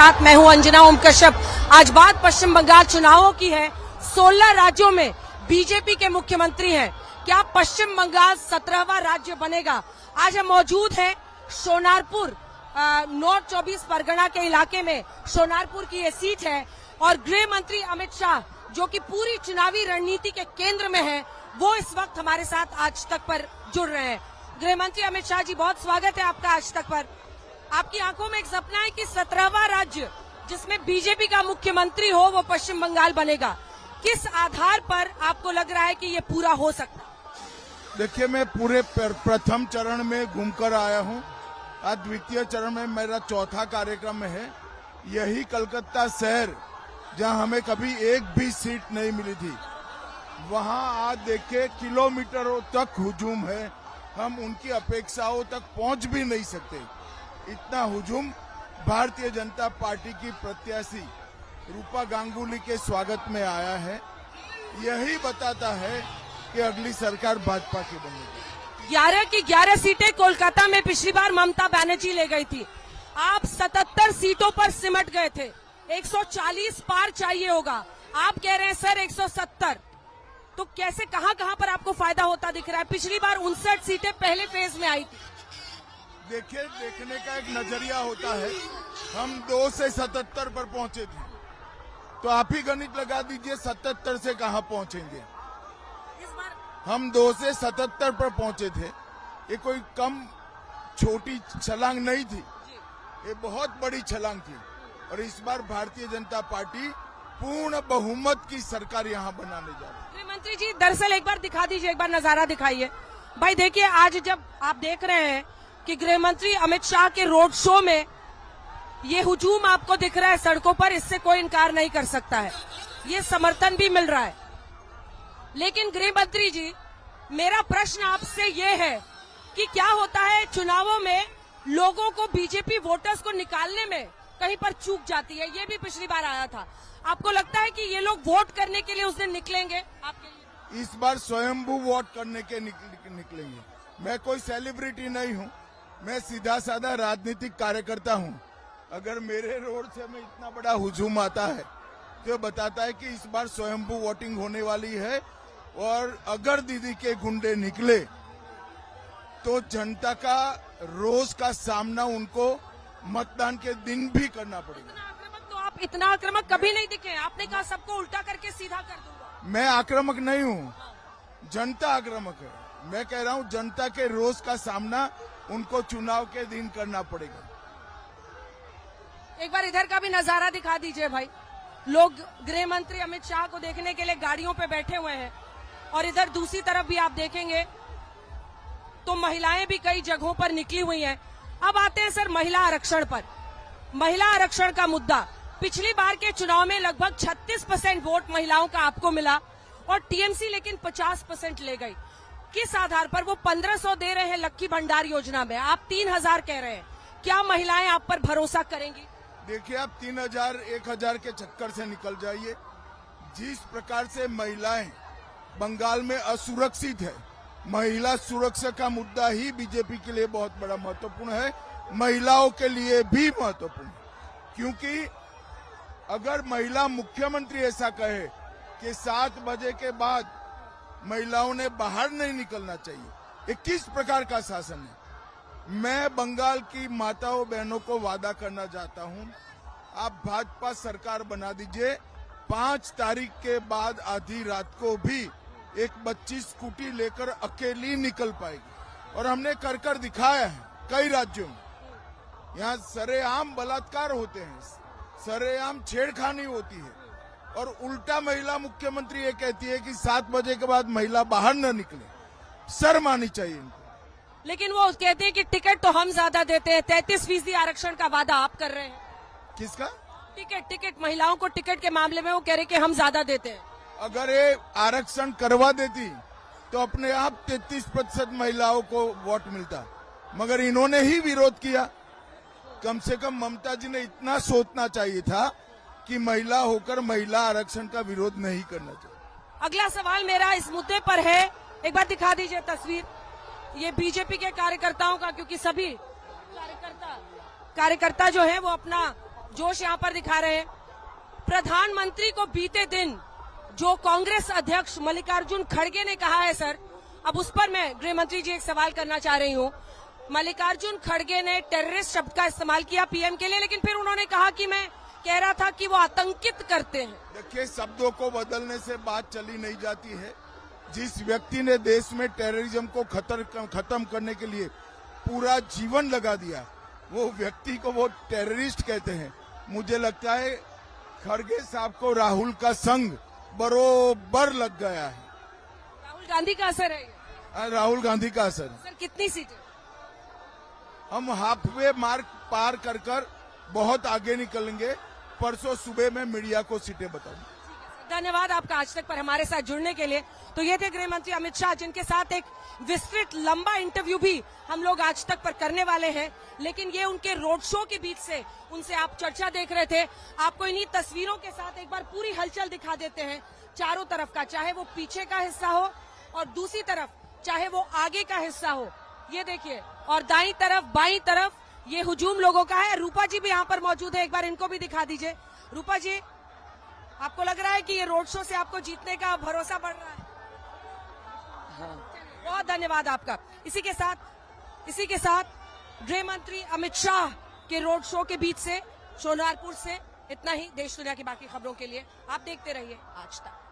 साथ मैं हूं अंजना ओम कश्यप। आज बात पश्चिम बंगाल चुनावों की है। 16 राज्यों में बीजेपी के मुख्यमंत्री हैं। क्या पश्चिम बंगाल 17वां राज्य बनेगा? आज हम मौजूद हैं सोनारपुर, नॉर्थ 24 परगना के इलाके में। सोनारपुर की ये सीट है और गृह मंत्री अमित शाह, जो कि पूरी चुनावी रणनीति के केंद्र में है, वो इस वक्त हमारे साथ आज तक पर जुड़ रहे हैं। गृह मंत्री अमित शाह जी, बहुत स्वागत है आपका आज तक पर। आपकी आंखों में एक सपना है कि 17वां राज्य जिसमें बीजेपी का मुख्यमंत्री हो वो पश्चिम बंगाल बनेगा। किस आधार पर आपको लग रहा है कि ये पूरा हो सकता है? देखिए, मैं पूरे प्रथम चरण में घूमकर आया हूँ। आज द्वितीय चरण में मेरा चौथा कार्यक्रम है। यही कलकत्ता शहर जहाँ हमें कभी एक भी सीट नहीं मिली थी, वहाँ आज देखिए किलोमीटरों तक हुजूम है। हम उनकी अपेक्षाओं तक पहुँच भी नहीं सकते। इतना हुजूम भारतीय जनता पार्टी की प्रत्याशी रूपा गांगुली के स्वागत में आया है। यही बताता है कि अगली सरकार भाजपा की बनेगी। 11 की 11 सीटें कोलकाता में पिछली बार ममता बनर्जी ले गई थी। आप 77 सीटों पर सिमट गए थे। 140 पार चाहिए होगा। आप कह रहे हैं सर 170। तो कैसे, कहां पर आपको फायदा होता दिख रहा है? पिछली बार 59 सीटें पहले फेज में आई थी। देखिए, देखने का एक नजरिया होता है। हम 2 से 77 पर पहुंचे थे, तो आप ही गणित लगा दीजिए 77 से कहां पहुंचेंगे। इस बार हम 2 से 77 पर पहुंचे थे। ये कोई कम छोटी छलांग नहीं थी, ये बहुत बड़ी छलांग थी। और इस बार भारतीय जनता पार्टी पूर्ण बहुमत की सरकार यहां बनाने जा रही है। गृह मंत्री जी, दरअसल एक बार दिखा दीजिए, एक बार नजारा दिखाइए। भाई देखिए, आज जब आप देख रहे हैं कि गृह मंत्री अमित शाह के रोड शो में ये हुजूम आपको दिख रहा है सड़कों पर, इससे कोई इनकार नहीं कर सकता है। ये समर्थन भी मिल रहा है। लेकिन गृह मंत्री जी, मेरा प्रश्न आपसे ये है कि क्या होता है चुनावों में लोगों को, बीजेपी वोटर्स को निकालने में कहीं पर चूक जाती है। ये भी पिछली बार आया था। आपको लगता है कि ये लोग वोट करने के लिए उस दिन निकलेंगे आपके लिए? इस बार स्वयंभू वोट करने के निकलेंगे। मैं कोई सेलिब्रिटी नहीं हूं, मैं सीधा साधा राजनीतिक कार्यकर्ता हूं। अगर मेरे रोड से में इतना बड़ा हुजूम आता है तो बताता है कि इस बार स्वयंभू वोटिंग होने वाली है। और अगर दीदी के गुंडे निकले तो जनता का रोष का सामना उनको मतदान के दिन भी करना पड़ेगा। तो आप इतना आक्रामक कभी नहीं दिखे। आपने कहा सबको उल्टा करके सीधा कर दूंगा। मैं आक्रामक नहीं हूँ, जनता आक्रामक है। मैं कह रहा हूँ जनता के रोष का सामना उनको चुनाव के दिन करना पड़ेगा। एक बार इधर का भी नजारा दिखा दीजिए भाई। लोग गृह मंत्री अमित शाह को देखने के लिए गाड़ियों पे बैठे हुए हैं और इधर दूसरी तरफ भी आप देखेंगे तो महिलाएं भी कई जगहों पर निकली हुई हैं। अब आते हैं सर महिला आरक्षण पर। महिला आरक्षण का मुद्दा, पिछली बार के चुनाव में लगभग 36% वोट महिलाओं का आपको मिला और टीएमसी लेकिन 50% ले गई। किस आधार पर? वो 1500 दे रहे हैं लक्की भंडार योजना में, आप 3000 कह रहे हैं। क्या महिलाएं आप पर भरोसा करेंगी? देखिए, आप 3000 1000 के चक्कर से निकल जाइए। जिस प्रकार से महिलाएं बंगाल में असुरक्षित है, महिला सुरक्षा का मुद्दा ही बीजेपी के लिए बहुत बड़ा महत्वपूर्ण है, महिलाओं के लिए भी महत्वपूर्ण। क्योंकि अगर महिला मुख्यमंत्री ऐसा कहे कि 7 बजे के बाद महिलाओं ने बाहर नहीं निकलना चाहिए, ये किस प्रकार का शासन है? मैं बंगाल की माताओं बहनों को वादा करना चाहता हूं, आप भाजपा सरकार बना दीजिए। 5 तारीख के बाद आधी रात को भी एक बच्ची स्कूटी लेकर अकेली निकल पाएगी। और हमने कर दिखाया है कई राज्यों में। यहाँ सरेआम बलात्कार होते हैं, सरेआम छेड़खानी होती है और उल्टा महिला मुख्यमंत्री ये कहती है कि 7 बजे के बाद महिला बाहर न निकले। शर्म आनी चाहिए इनको। लेकिन वो कहते हैं कि टिकट तो हम ज्यादा देते हैं। 33% आरक्षण का वादा आप कर रहे हैं। किसका? टिकट महिलाओं को टिकट के मामले में वो कह रहे कि हम ज्यादा देते हैं। अगर ये आरक्षण करवा देती तो अपने आप 33% महिलाओं को वोट मिलता, मगर इन्होंने ही विरोध किया। कम से कम ममता जी ने इतना सोचना चाहिए था कि महिला होकर महिला आरक्षण का विरोध नहीं करना चाहिए। अगला सवाल मेरा इस मुद्दे पर है, एक बार दिखा दीजिए तस्वीर। ये बीजेपी के कार्यकर्ताओं का, क्योंकि सभी कार्यकर्ता जो है वो अपना जोश यहाँ पर दिखा रहे हैं। प्रधानमंत्री को बीते दिन जो कांग्रेस अध्यक्ष मल्लिकार्जुन खड़गे ने कहा है सर, अब उस पर मैं गृह मंत्री जी एक सवाल करना चाह रही हूँ। मल्लिकार्जुन खड़गे ने टेररिस्ट शब्द का इस्तेमाल किया पीएम के लिए, लेकिन फिर उन्होंने कहा कि मैं कह रहा था कि वो आतंकित करते हैं। देखिए, शब्दों को बदलने से बात चली नहीं जाती है। जिस व्यक्ति ने देश में टेररिज्म को खत्म करने के लिए पूरा जीवन लगा दिया, वो व्यक्ति को वो टेररिस्ट कहते हैं। मुझे लगता है खड़गे साहब को राहुल का संग बरोबर लग गया है। राहुल गांधी का असर है। राहुल गांधी का असर। सर कितनी सीटें? हम हाफवे मार्क पार कर कर बहुत आगे निकलेंगे। परसों सुबह में मीडिया को सीटें बताऊंगा। धन्यवाद आपका आज तक पर हमारे साथ जुड़ने के लिए। तो ये थे गृह मंत्री अमित शाह, जिनके साथ एक विस्तृत लंबा इंटरव्यू भी हम लोग आज तक पर करने वाले हैं। लेकिन ये उनके रोड शो के बीच से उनसे आप चर्चा देख रहे थे। आपको इन्हीं तस्वीरों के साथ एक बार पूरी हलचल दिखा देते हैं चारों तरफ का, चाहे वो पीछे का हिस्सा हो और दूसरी तरफ चाहे वो आगे का हिस्सा हो। ये देखिए, और दाईं तरफ बाईं तरफ ये हुजूम लोगों का है। रूपा जी भी यहाँ पर मौजूद है, एक बार इनको भी दिखा दीजिए। रूपा जी, आपको लग रहा है कि ये रोड शो से आपको जीतने का भरोसा बढ़ रहा है? हाँ। बहुत धन्यवाद आपका। इसी के साथ गृह मंत्री अमित शाह के रोड शो के बीच से, सोनारपुर से इतना ही। देश दुनिया की बाकी खबरों के लिए आप देखते रहिए आज तक।